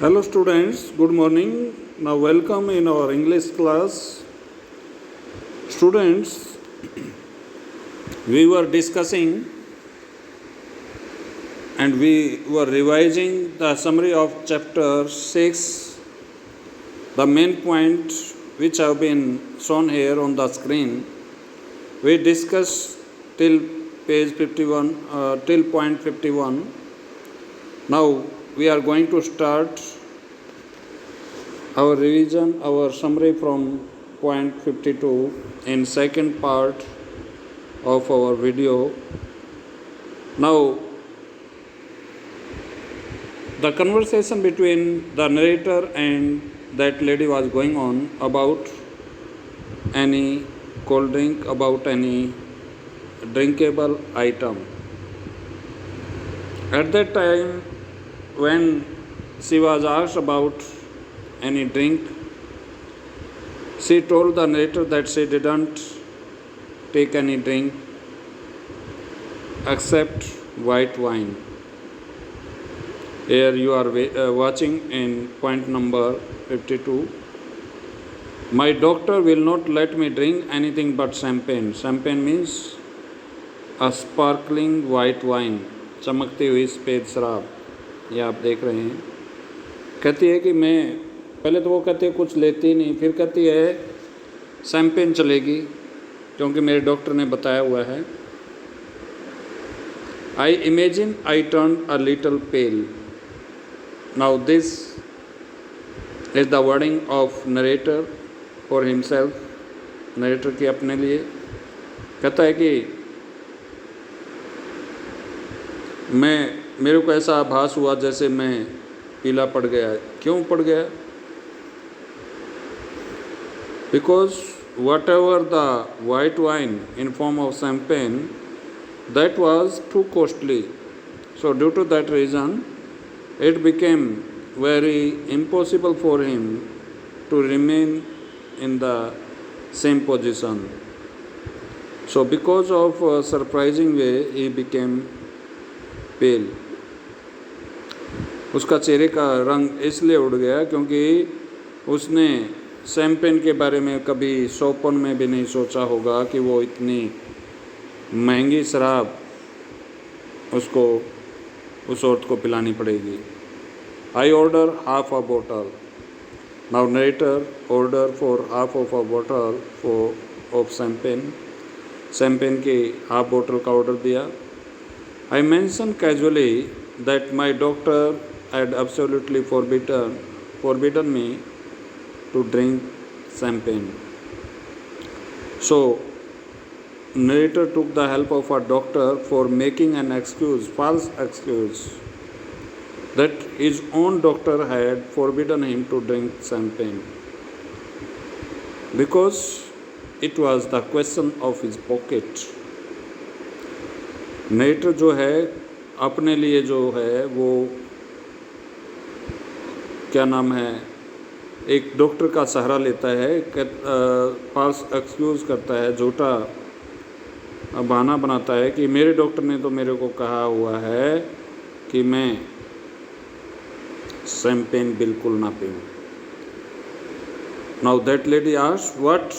Hello students, good morning. Now welcome in our English class. Students, we were discussing and we were revising the summary of chapter 6. The main point which have been shown here on the screen. We discussed till page 51, till point 51. Now we are going to start our revision, our summary from point 52 in second part of our video. Now, the conversation between the narrator and that lady was going on about any cold drink, about any drinkable item. At that time, when she was asked about any drink, she told the narrator that she didn't take any drink except white wine. Here you are watching in point number 52. My doctor will not let me drink anything but champagne. Champagne means a sparkling white wine, चमकती हुई सफ़ेद शराब. ये आप देख रहे हैं. कहती है कि मैं पहले तो वो कहती है कुछ लेती नहीं, फिर कहती है शैम्पेन चलेगी क्योंकि मेरे डॉक्टर ने बताया हुआ है. I imagine I turn a little pale. Now this is the wording of narrator for himself. Narrator की अपने लिए कहता है कि मेरे को ऐसा आभास हुआ जैसे मैं पीला पड़ गया. क्यों पड़ गया? Because whatever the white wine in form of champagne, that was too costly. So due to that reason, it became very impossible for him to remain in the same position. So because of a surprising way, he became pale. उसका चेहरे का रंग इसलिए उड़ गया क्योंकि उसने champagne के बारे में कभी सौपन में भी नहीं सोचा होगा कि वो इतनी महंगी शराब उसको उस औरत को पिलानी पड़ेगी. आई ऑर्डर हाफ अ बोतल. Now narrator order for half of a बोतल ऑफ शैम्पेन. शैम्पेन की हाफ बोतल का ऑर्डर दिया. I mention casually that my doctor had absolutely forbidden me to drink champagne. So, narrator took the help of a doctor for making an false excuse, that his own doctor had forbidden him to drink champagne because it was the question of his pocket. narrator जो है अपने लिए जो है वो क्या नाम है, एक डॉक्टर का सहारा लेता है, फॉल्स एक्सक्यूज़ करता है, झूठा बहाना बनाता है कि मेरे डॉक्टर ने तो मेरे को कहा हुआ है कि मैं शैम्पेन बिल्कुल ना पीऊँ. Now that lady asked what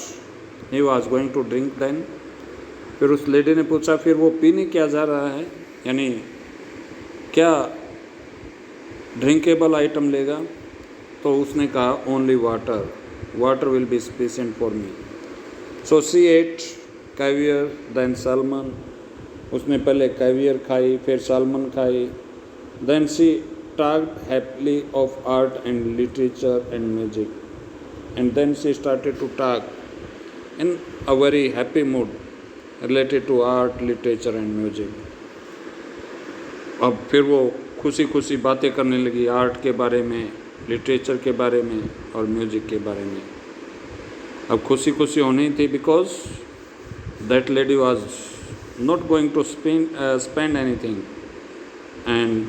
he was going to drink then. फिर उस लेडी ने पूछा फिर वो पीने क्या जा रहा है, यानी क्या ड्रिंकेबल आइटम लेगा. तो उसने कहा only water will be sufficient for me. So she ate caviar then salmon. उसने पहले कैवियर खाई, फिर सैल्मन खाई. Then she talked happily of art and literature and music. And then she started to talk in a very happy mood related to art, literature and music. अब फिर वो खुशी खुशी बातें करने लगी आर्ट के बारे में, लिटरेचर के बारे में और म्यूजिक के बारे में. अब खुशी खुशी होनी थी because that lady was not going to spend anything and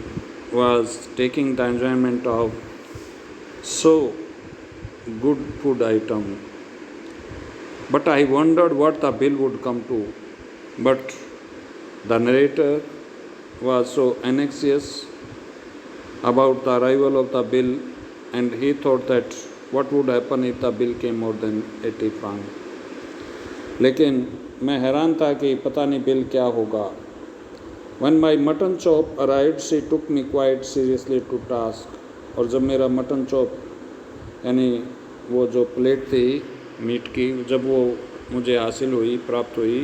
was taking the enjoyment of so good food item. But I wondered what the bill would come to. But the narrator was so anxious about the arrival of the bill and he thought that what would happen if the bill came more than 80 francs. लेकिन मैं हैरान था कि पता नहीं bill क्या होगा. When my mutton chop arrived, she took me quite seriously to task. और जब मेरा मटन चॉप यानी वो जो प्लेट थी मीट की, जब वो मुझे हासिल हुई, प्राप्त हुई,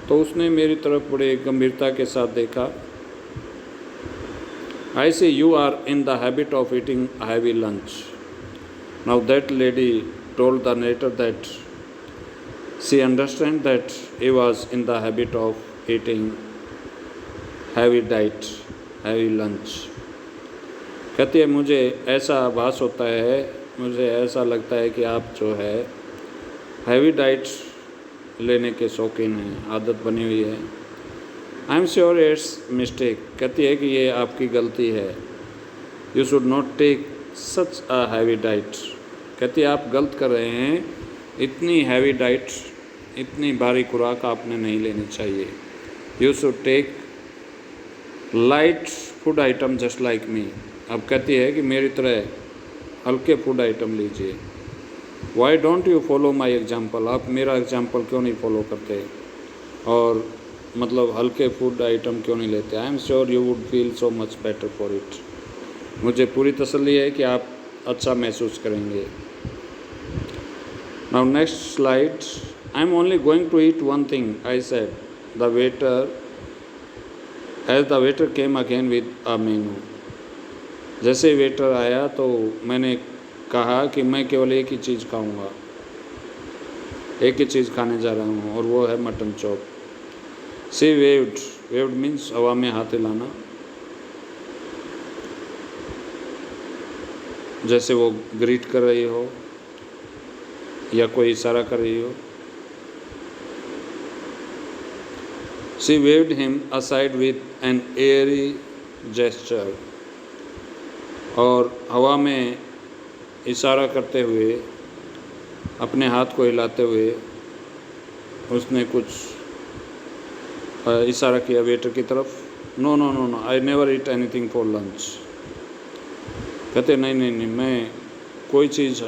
तो उसने मेरी तरफ बड़े गंभीरता के साथ देखा. I say you are in the habit of eating a heavy lunch. Now that lady told the narrator that she understand that he was in the habit of eating heavy diet, heavy lunch. कहती है मुझे ऐसा आभास होता है, मुझे ऐसा लगता है कि आप जो है हैवी डाइट लेने के शौकीन हैं, आदत बनी हुई है. I am sure it's mistake. कहती है कि ये आपकी गलती है. You should not take such a heavy diet. कहती है आप गलत कर रहे हैं, इतनी हैवी डाइट, इतनी भारी खुराक आपने नहीं लेनी चाहिए. You should take light food item just like me. अब कहती है कि मेरी तरह हल्के फूड आइटम लीजिए. Why don't you follow my example. आप मेरा एग्जाम्पल क्यों नहीं फॉलो करते और मतलब हल्के फूड आइटम क्यों नहीं लेते. I am sure you would feel so much better for it. मुझे पूरी तसल्ली है कि आप अच्छा महसूस करेंगे. Now next slide. I am only going to eat one thing I said the waiter as the waiter came again with a menu. जैसे वेटर आया तो मैंने कहा कि मैं केवल एक ही चीज़ खाऊंगा, एक ही चीज़ खाने जा रहा हूँ और वो है मटन चॉप. सी वेव्ड. वेव्ड मीन्स हवा में हाथ हिलाना, जैसे वो ग्रीट कर रही हो या कोई इशारा कर रही हो. She waved him aside with an airy gesture. और हवा में इशारा करते हुए, अपने हाथ को हिलाते हुए उसने कुछ इशारा किया वेटर की तरफ. No no no no, I never eat anything for lunch. कहते नहीं नहीं नहीं, मैं कोई चीज़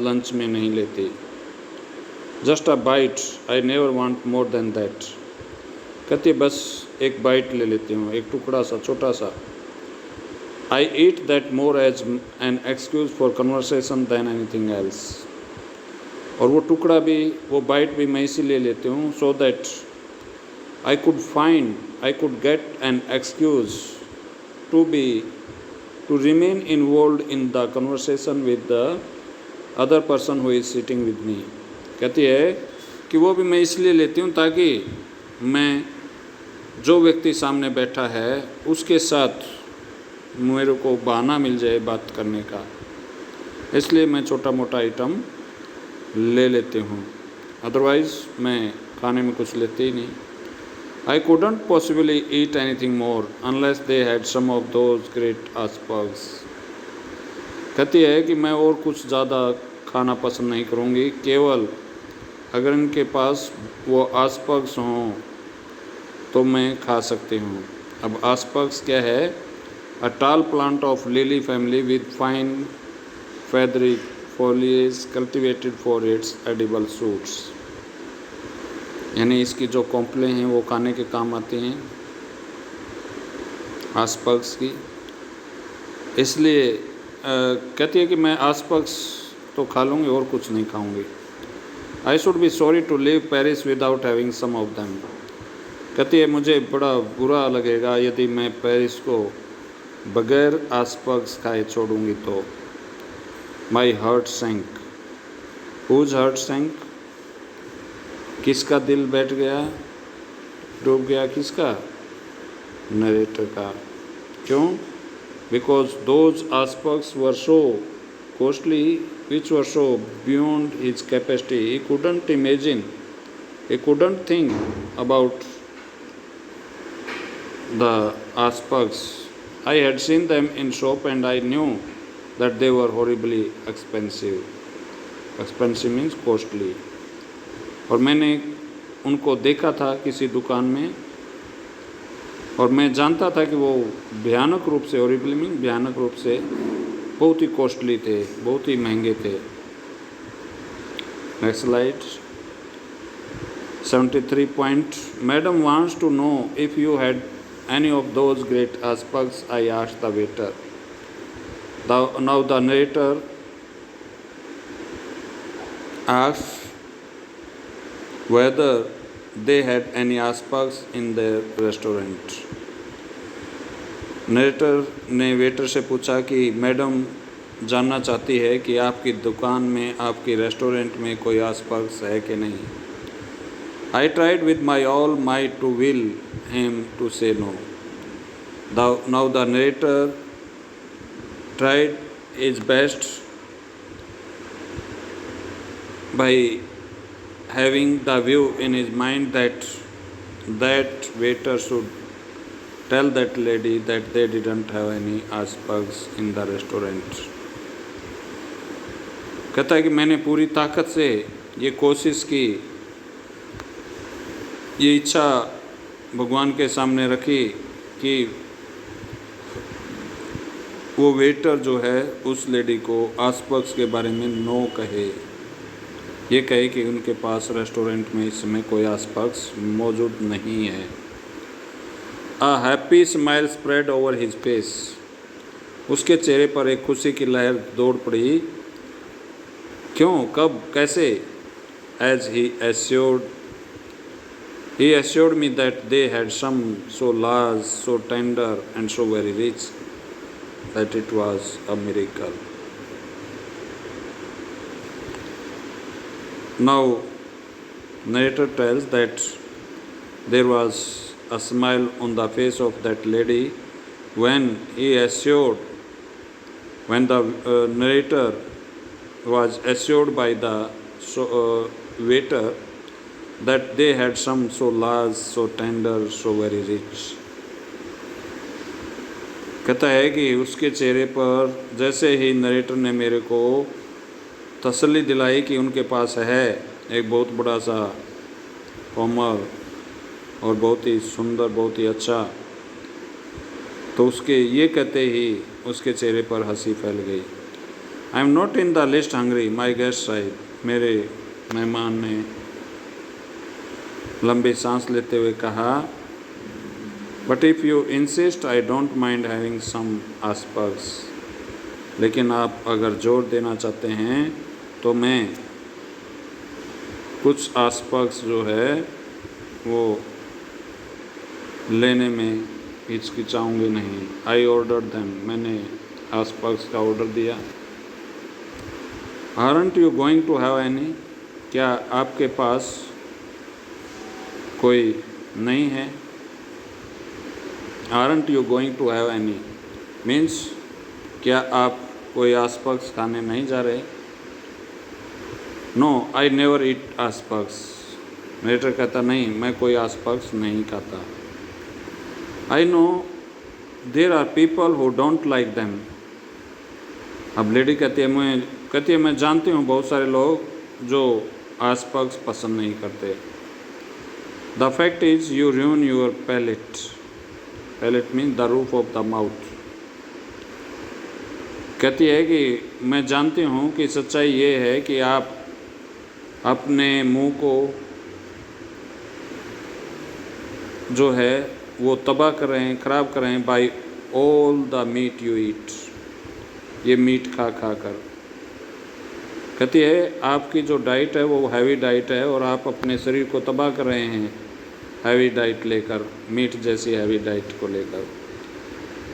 लंच में नहीं लेती. Just a bite, I never want more than that. कहती बस एक बाइट ले लेती हूँ, एक टुकड़ा सा, छोटा सा. I eat that more as an excuse for conversation than anything else. और वो टुकड़ा भी, वो बाइट भी मैं इसीलिए लेती हूँ so that I could get an excuse to remain involved in the conversation with the other person who is sitting with me. कहती है कि वो भी मैं इसलिए लेती हूँ ताकि मैं जो व्यक्ति सामने बैठा है उसके साथ मेरे को बहाना मिल जाए बात करने का, इसलिए मैं छोटा मोटा आइटम ले लेती हूँ. अदरवाइज़ मैं खाने में कुछ लेती ही नहीं. आई couldn't possibly eat anything more unless they had some of those great icebergs. कहती है कि मैं और कुछ ज़्यादा खाना पसंद नहीं करूँगी, केवल अगर इनके पास वो आइसबर्ग्स हों तो मैं खा सकती हूँ. अब आइसबर्ग्स क्या है? A tall plant of lily family with fine feathery foliage cultivated for its edible shoots. यानी इसकी जो कॉम्पलें हैं वो खाने के काम आती हैं आइसबर्ग्स की. इसलिए कहती है कि मैं आइसबर्ग्स तो खा लूँगी और कुछ नहीं खाऊँगी. I should be sorry to leave Paris without having some of them. कहती है मुझे बड़ा बुरा लगेगा यदि मैं पेरिस को बगैर आइसबर्ग्स खाए छोड़ूंगी तो. My heart sank. Whose heart sank? किसका दिल बैठ गया, डूब गया? किसका? नरेटर का. क्यों? Because those icebergs were so costly which were so beyond his capacity. He couldn't imagine, he couldn't think about the icebergs. I had seen them in shop and I knew that they were horribly expensive. Expensive means costly. और मैंने उनको देखा था किसी दुकान में और मैं जानता था कि वो भयानक रूप से, horribly means भयानक रूप से बहुत ही कॉस्टली थे, बहुत ही महंगे थे। Next slide 73 point. Madam wants to know if you had any of those great asparagus, I asked the waiter. Now the narrator asked whether they had any aspergs in their restaurant। Narrator ने waiter से पूछा कि madam जानना चाहती है कि आपकी दुकान में, आपकी रेस्टोरेंट में कोई आस्पर्ग्स है कि नहीं। I tried with my all might to will him to say no. Now the narrator tried is best by having the view in his mind that waiter should tell that lady that they didn't have any aspergs in the restaurant। कहता है कि मैंने पूरी ताकत से ये कोशिश की, ये इच्छा भगवान के सामने रखी कि वो वेटर जो है उस लेडी को आस्पर्ग्स के बारे में नो कहे, ये कहे कि उनके पास रेस्टोरेंट में इस समय कोई आस्पर्ग्स मौजूद नहीं है। A happy smile spread over his face. उसके चेहरे पर एक खुशी की लहर दौड़ पड़ी। क्यों, कब, कैसे? As he assured me that they had some so large, so tender and so very rich that it was a miracle। Now, narrator tells that there was a smile on the face of that lady when the narrator was assured by the waiter that they had some so large, so tender, so very rich। कहता है कि उसके चेहरे पर जैसे ही narrator ने मेरे को तसल्ली दिलाई कि उनके पास है एक बहुत बड़ा सा कोमल और बहुत ही सुंदर, बहुत ही अच्छा, तो उसके ये कहते ही उसके चेहरे पर हंसी फैल गई। I am not in the list hungry my guest साहिब। मेरे मेहमान ने लंबी सांस लेते हुए कहा, but if you insist I don't mind having some asparagus. लेकिन आप अगर जोर देना चाहते हैं तो मैं कुछ आस्पर्ग्स जो है वो लेने में हिचकिचाऊंगी नहीं। I order them. मैंने आस्पर्ग्स का ऑर्डर दिया। Aren't you going to have any? क्या आपके पास कोई नहीं है? Aren't you going to have any means क्या आप कोई आस्पर्ग्स खाने नहीं जा रहे? No I never eat asparagus. Narrator कहता नहीं, मैं कोई आस्पर्ग्स नहीं खाता। I know there are people who don't like them. अब लेडी कहती है मैं जानती हूँ बहुत सारे लोग जो आस्पर्ग्स पसंद नहीं करते। The fact is you ruin your palate. Palate mean the roof of the mouth. कहती है कि मैं जानती हूँ कि सच्चाई ये है कि आप अपने मुंह को जो है वो तबाह कर रहे हैं, ख़राब कर रहे हैं by all the meat you eat. ये मीट खा खा कर। कहती है आपकी जो डाइट है वो हैवी डाइट है और आप अपने शरीर को तबाह कर रहे हैं हैवी डाइट लेकर, मीट जैसी हैवी डाइट को लेकर।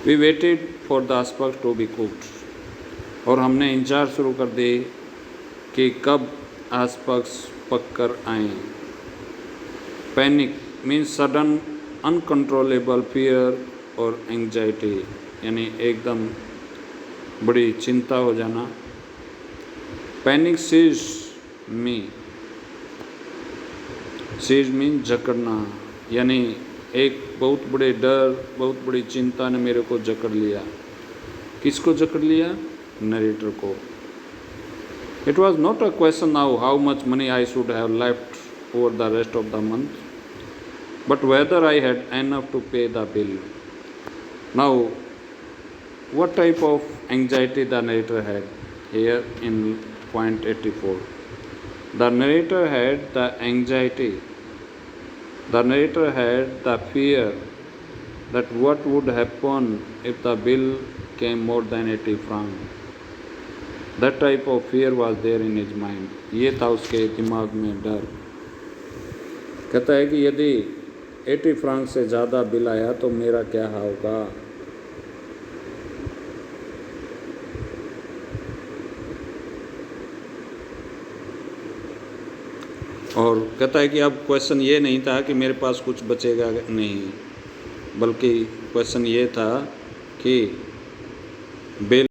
We waited for the asparagus to be cooked. और हमने इंतजार शुरू कर दी कि कब आस्पर्ग्स पक कर आएँ। Panic means sudden uncontrollable fear और एंग्जाइटी, यानी एकदम बड़ी चिंता हो जाना। पैनिक सीज मीन जकड़ना, यानी एक बहुत बड़े डर, बहुत बड़ी चिंता ने मेरे को जकड़ लिया। किसको जकड़ लिया? नरेटर को। It was not a question now how much money I should have left over the rest of the month, but whether I had enough to pay the bill. Now what type of anxiety the narrator had here in point 84. The narrator had the anxiety, the narrator had the fear that what would happen if the bill came more than 80 francs. That type of fear was there in his mind. ये था उसके दिमाग में डर. कहता है कि यदि 80 फ्रांक से ज़्यादा बिल आया तो मेरा क्या होगा. और कहता है कि अब क्वेश्चन ये नहीं था कि मेरे पास कुछ बचेगा नहीं, बल्कि क्वेश्चन ये था कि बिल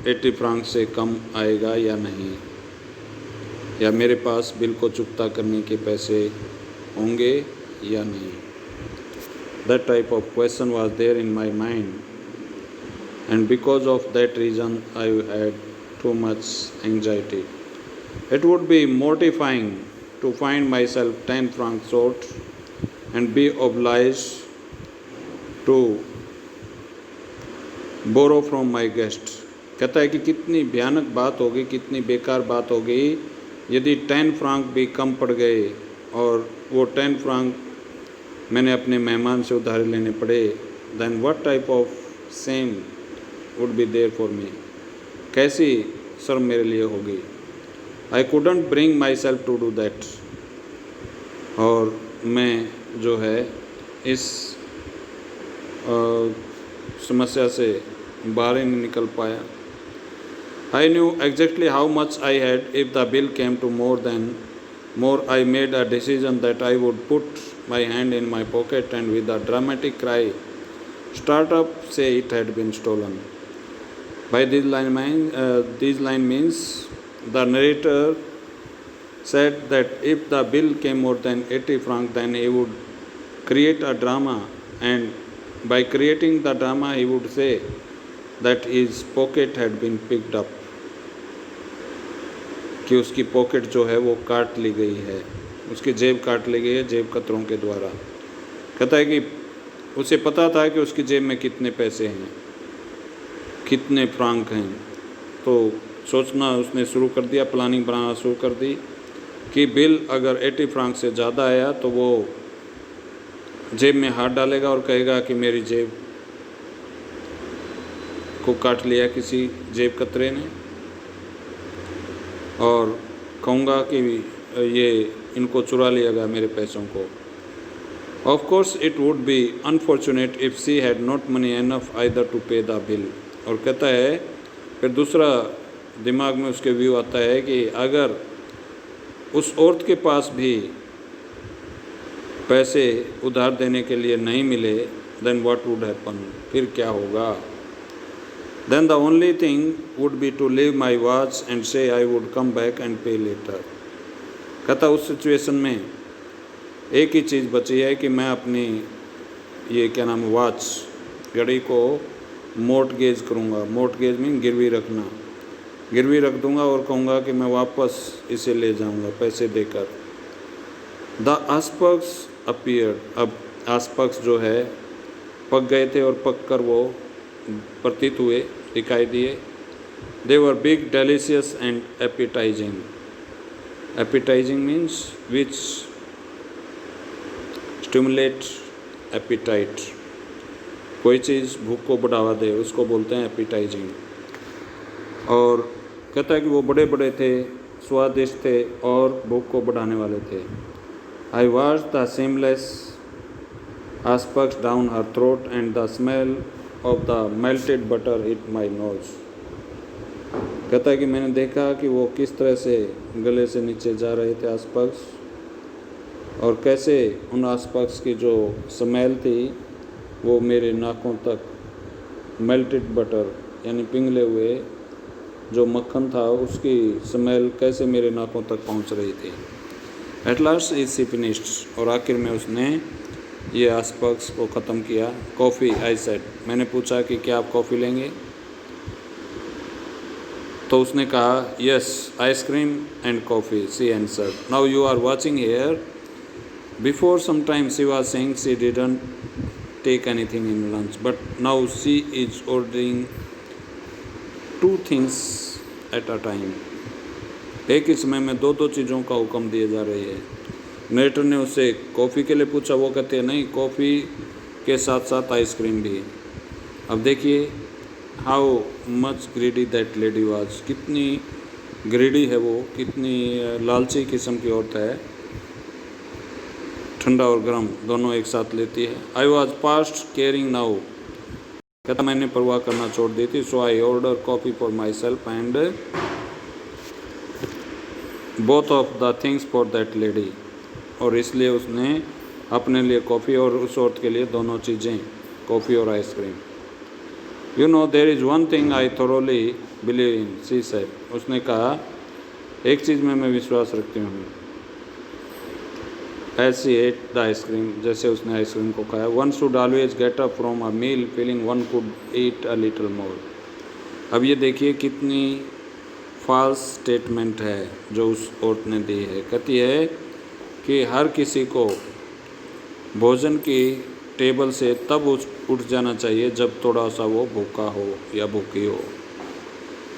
80 फ्रांक से कम आएगा या नहीं, या मेरे पास बिल को चुकता करने के पैसे होंगे या नहीं. That type of question was there in my mind, and because of that reason I had too much anxiety. It would be mortifying to find myself 10 francs short and be obliged to borrow from my guest. कहता है कि कितनी भयानक बात होगी, कितनी बेकार बात होगी यदि 10 फ्रांक भी कम पड़ गए और वो 10 फ्रांक मैंने अपने मेहमान से उधार लेने पड़े. Then what type of shame would be there for me. कैसी शर्म मेरे लिए होगी. I couldn't bring myself to do that. और मैं जो है इस समस्या से बाहर ही नहीं निकल पाया. I knew exactly how much I had if the bill came to more. I made a decision that I would put my hand in my pocket and with a dramatic cry start up say it had been stolen. By this line means the narrator said that if the bill came more than 80 francs then he would create a drama, and by creating the drama he would say that his pocket had been picked up, कि उसकी pocket जो है वो काट ली गई है, उसकी जेब काट ली गई है जेब कतरों के द्वारा. कहता है कि उसे पता था कि उसकी जेब में कितने पैसे हैं, कितने फ्रांक हैं. तो सोचना उसने शुरू कर दिया, प्लानिंग बनाना शुरू कर दी कि बिल अगर 80 फ्रांक से ज़्यादा आया तो वो जेब में हाथ डालेगा और कहेगा कि मेरी जेब को काट लिया किसी जेब कतरे ने, और कहूँगा कि ये इनको चुरा लिया गया मेरे पैसों को. Of course it would be unfortunate if she had not money enough either to pay the bill. और कहता है फिर दूसरा दिमाग में उसके व्यू आता है कि अगर उस औरत के पास भी पैसे उधार देने के लिए नहीं मिले देन व्हाट वुड हैपन, फिर क्या होगा. Then the only thing would be to leave my watch and say I would come back and pay later. कहता उस सिचुएशन में एक ही चीज़ बची है कि मैं अपनी ये क्या नाम वॉच घड़ी को मोर्टगेज करूँगा. मोर्टगेज मीन गिरवी रखना, गिरवी रख दूँगा और कहूँगा कि मैं वापस इसे ले जाऊँगा पैसे देकर. The asparagus appeared. अब आसपक्स जो है पक गए थे और पक कर वो प्रतीत हुए, दिखाई दिए. They were big delicious and appetising. Appetising means which stimulate appetite. कोई चीज़ भूख को बढ़ावा दे उसको बोलते हैं एपिटाइजिंग. और कहता है कि वो बड़े बड़े थे, स्वादिष्ट थे और भूख को बढ़ाने वाले थे. I watch the seamless aspects down her throat and the smell of the melted butter hit my nose. कहता है कि मैंने देखा कि वो किस तरह से गले से नीचे जा रहे थे आसपास, और कैसे उन आसपास की जो स्मेल थी वो मेरे नाकों तक, मेल्टेड बटर यानी पिघले हुए जो मक्खन था उसकी स्मेल कैसे मेरे नाकों तक पहुंच रही थी. At last is she finished. और आखिर में उसने ये आसपास को ख़त्म किया. Coffee I said. मैंने पूछा कि क्या आप कॉफ़ी लेंगे, तो उसने कहा yes ice cream and coffee. She answered. Now you are watching here. Before some time she was saying she didn't take anything in lunch, but now she is ordering 2 things at a time. एक ही समय में 2 चीज़ों का हुक्म दिए जा रही है। नेटर ने उससे कॉफ़ी के लिए पूछा, वो कहते हैं नहीं, कॉफ़ी के साथ साथ आइसक्रीम भी। अब देखिए how much greedy that lady was, कितनी ग्रीडी है वो, कितनी लालची किस्म की औरत है। ठंडा और गर्म दोनों एक साथ लेती है। I was past caring now, कहता मैंने परवाह करना छोड़ दी थी। So I order coffee for myself and both of the things for that lady, और इसलिए उसने अपने लिए कॉफ़ी और उस औरत के लिए दोनों चीज़ें, कॉफ़ी और ice cream. You know there is one thing I thoroughly believe in, she said, उसने कहा एक चीज़ में मैं विश्वास रखती हूँ। As she ate the ice cream, जैसे उसने आइसक्रीम को खाया। One should always get up from a meal feeling one could eat a little more. अब ये देखिए कितनी फॉल्स स्टेटमेंट है जो उस औरत ने दी है। कहती है कि हर किसी को भोजन की टेबल से तब उठ जाना चाहिए जब थोड़ा सा वो भूखा हो या भूखी हो,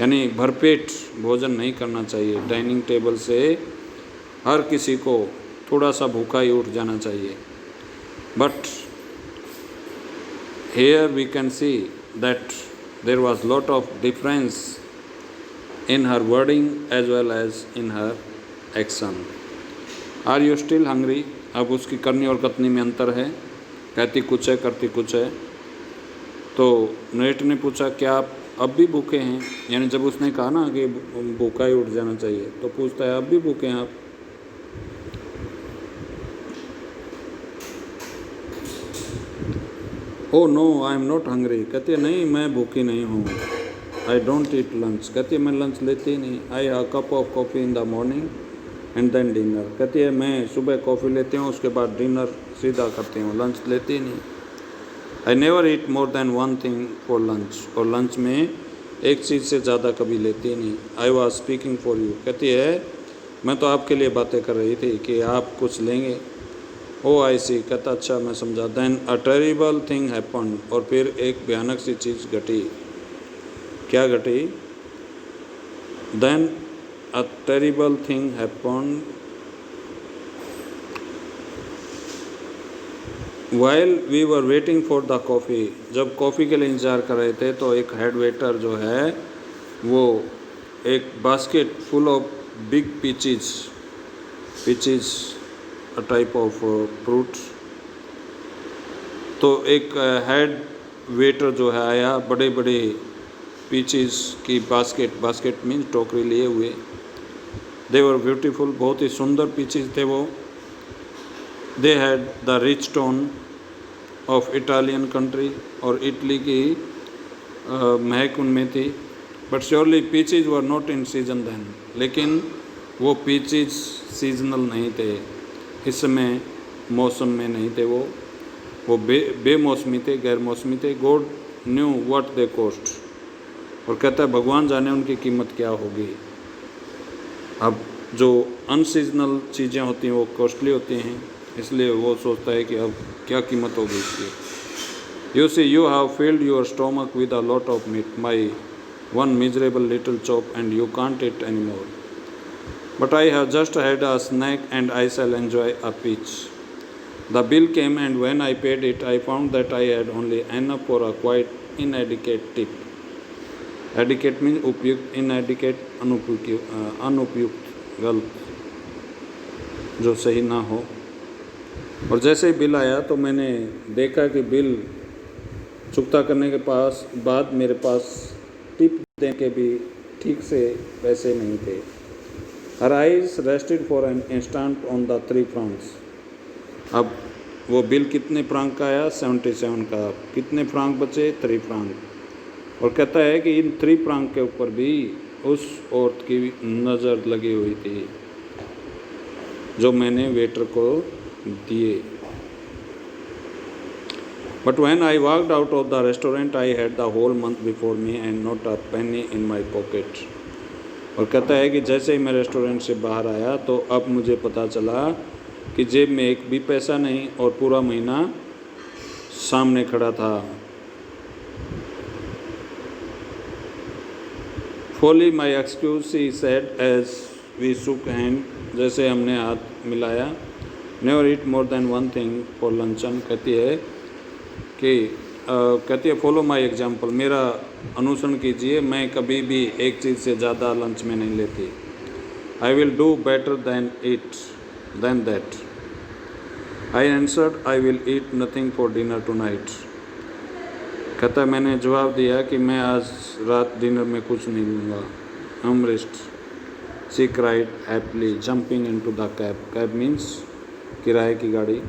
यानी भरपेट भोजन नहीं करना चाहिए। डाइनिंग टेबल से हर किसी को थोड़ा सा भूखा ही उठ जाना चाहिए। But here we can see that there was lot of difference in her wording as well as in her action. Are you still hungry? अब उसकी करनी और कथनी में अंतर है, कहती कुछ है करती कुछ है। तो नरेटर ने पूछा क्या आप अब भी भूखे हैं, यानी जब उसने कहा ना कि भूखा ही उठ जाना चाहिए, तो पूछता है अब भी भूखे हैं आप? Oh no I am not hungry, कहती है नहीं मैं भूखी नहीं हूँ। आई डोंट ईट लंच, कहती है मैं लंच लेती ही नहीं। I have cup of coffee in the morning and then dinner, कहती है मैं सुबह कॉफ़ी लेती हूँ, उसके बाद डिनर सीधा करती हूँ, लंच लेती ही नहीं। आई never eat more than one thing for lunch, और लंच में एक चीज़ से ज़्यादा कभी लेती ही नहीं। I was speaking for you, कहती है मैं तो आपके लिए बातें कर रही थी कि आप कुछ लेंगे। ओ आई सी, कहता अच्छा मैं समझा। Then a terrible thing happen, और फिर एक भयानक सी चीज़ घटी। क्या घटी? Then a terrible thing happen while we were waiting for the coffee, जब कॉफ़ी के लिए इंतज़ार कर रहे थे तो एक हेड वेटर जो है वो एक basket full of big peaches, peaches a type of fruit, तो एक हेड वेटर जो है आया बड़े बड़े पीचेस की बास्केट, बास्केट मीन्स टोकरी लिए हुए। दे वर ब्यूटीफुल, बहुत ही सुंदर पीचेस थे वो। They had the rich tone of Italian country, और इटली की महक उनमें थी। But surely peaches were not in season then, लेकिन वो पीचेस सीजनल नहीं थे, इस समय मौसम में नहीं थे वो बेमौसमी थे, गैर मौसमी थे। God knew what they cost, और कहता है भगवान जाने उनकी कीमत क्या होगी। अब जो अनसीजनल चीज़ें होती हैं वो कॉस्टली होती हैं, इसलिए वो सोचता है कि अब क्या कीमत होगी इसकी। You see you have filled your stomach with a lot of meat, my one miserable little chop and you can't eat any more, but I have just had a snack and I shall enjoy a peach. The bill came and when I paid it I found that I had only enough for a quite inadequate tip. Adequate means उपयुक्त, inadequate अनुपयुक्त, गलत, जो सही ना हो। और जैसे ही bill आया तो मैंने देखा कि बिल चुकता करने के बाद मेरे पास टिप देने के भी ठीक से पैसे नहीं थे। Her eyes rested for an instant on the 3 francs. अब वो बिल कितने फ्रांक का आया? 77 का। कितने फ्रांक बचे? 3 फ्रांक। और कहता है कि इन 3 फ्रांक के ऊपर भी उस औरत की नज़र लगी हुई थी जो मैंने वेटर को दिए। But when I walked out of the restaurant I had the whole month before me and not a penny in my pocket. और कहता है कि जैसे ही मैं रेस्टोरेंट से बाहर आया तो अब मुझे पता चला कि जेब में एक भी पैसा नहीं और पूरा महीना सामने खड़ा था। फॉली माई एक्सक्यूज she said as we shook hand, जैसे हमने हाथ मिलाया। Never eat more than one thing for luncheon, कहती है फॉलो माई एग्जाम्पल, मेरा अनुसरण कीजिए, मैं कभी भी एक चीज़ से ज़्यादा लंच में नहीं लेती। I will do better than that. I answered I will eat nothing for dinner tonight. कहता मैंने जवाब दिया कि मैं आज रात डिनर में कुछ नहीं लूँगा। अमरिस्ट, she cried happily jumping into the cab. Cab means किराए की गाड़ी।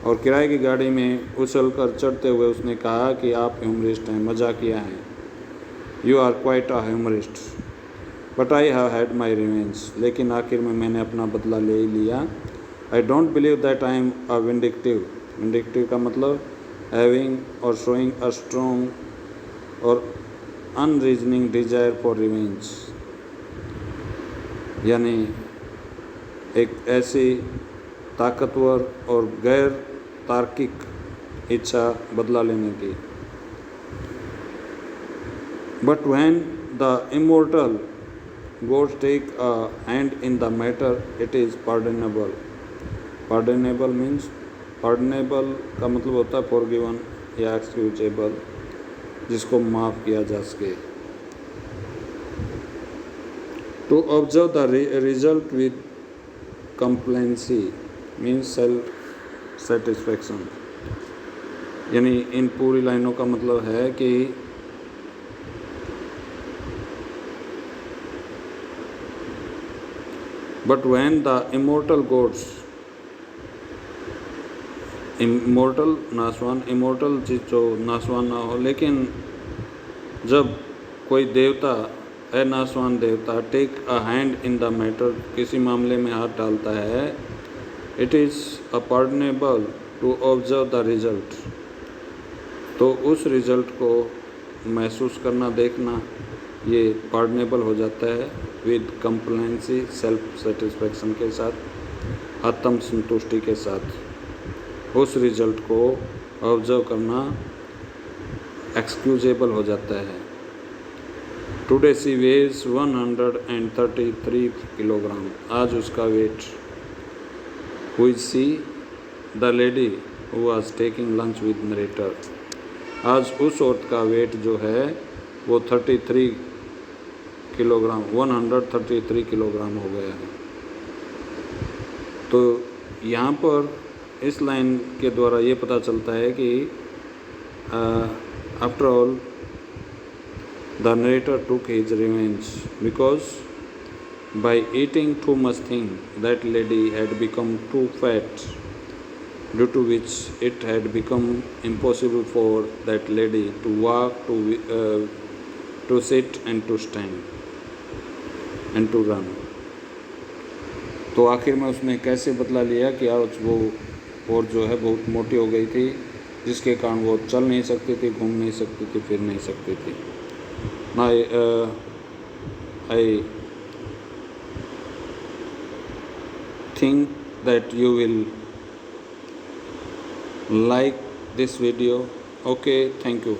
और किराए की गाड़ी में उछलकर चढ़ते हुए उसने कहा कि आप ह्यूमरिस्ट हैं, मजाकिया हैं। You are quite a humorist, but I have had my revenge. लेकिन आखिर में मैंने अपना बदला ले ही लिया। I don't believe that I am a vindictive. Vindictive का मतलब हैविंग और शोइंग अ स्ट्रॉन्ग और अनरीजनिंग डिजायर फॉर रिवेंज, यानी एक ऐसी ताकतवर और गैर तार्किक इच्छा बदला लेने की। But when the immortal gods take a hand in the matter it is pardonable. Pardonable means, pardonable का मतलब होता है फॉरगिवन या एक्सक्यूजेबल, जिसको माफ़ किया जा सके। To observe the result with complacency means self satisfaction, यानी इन पूरी लाइनों का मतलब है कि but when the immortal gods, immortal नासवान, इमोर्टल चीज़ जो नासवान ना हो, लेकिन जब कोई देवता नासवान देवता take a hand in the matter, किसी मामले में हाथ डालता है, it is a pardonable to observe the result, तो उस रिजल्ट को महसूस करना, देखना, ये पार्डनेबल हो जाता है विद कंप्लेंसी, सेल्फ सेटिस्फैक्शन के साथ, आत्म संतुष्टि के साथ। उस रिजल्ट को ऑब्जर्व करना एक्सक्यूजेबल हो जाता है। टुडे शी वेज 133 किलोग्राम, आज उसका weight, who is she, the lady who was taking lunch with narrator, आज उस औरत का वेट जो है वो 33 किलोग्राम, 133 किलोग्राम हो गया है। तो यहाँ पर इस लाइन के द्वारा ये पता चलता है कि after all the narrator took his revenge because by eating too much thing that lady had become too fat, due to which it had become impossible for that lady to walk, to sit and to stand and to run. तो आखिर में उसने कैसे बदला लिया कि आज वो और जो है बहुत मोटी हो गई थी, जिसके कारण वो चल नहीं सकती थी, घूम नहीं सकती थी, फिर नहीं सकती थी। I think that you will like this video. Okay, thank you.